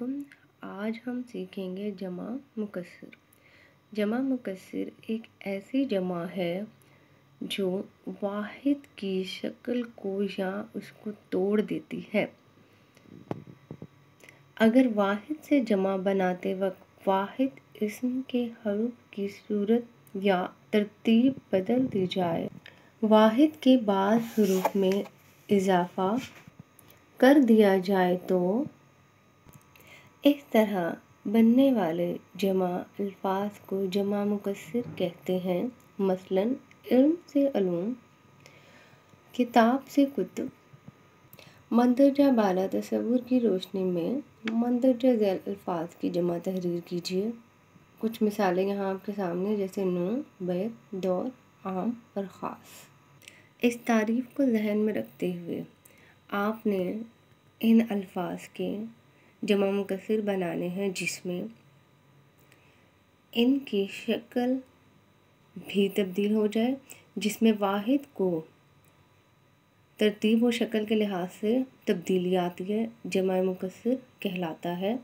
علیکم۔ آج ہم سیکھیں گے جمع مکسر۔ جمع مکسر ایک ایسی جمع ہے جو واحد کی شکل کو یا اس کو توڑ دیتی ہے۔ اگر واحد سے جمع بناتے وقت واحد اسم کے حروف کی صورت یا ترتیب بدل دی جائے، واحد کے بعد حروف میں اضافہ کر دیا جائے تو اس طرح بننے والے جمع الفاظ کو جمع مکسر کہتے ہیں۔ مثلاً علم سے علوم، کتاب سے کتب۔ مندرجہ بالا تصور کی روشنی میں مندرجہ ذیل الفاظ کی جمع تحریر کیجیے۔ کچھ مثالیں یہاں آپ کے سامنے جیسے نوع، بیت، دور، عام اور خاص۔ اس تعریف کو ذہن میں رکھتے ہوئے آپ نے ان الفاظ کے جمع مکسر بنانے ہیں جس میں ان کی شکل بھی تبدیل ہو جائے، جس میں واحد کو ترتیب و شکل کے لحاظ سے تبدیلی آتی ہے، جمع مکسر کہلاتا ہے۔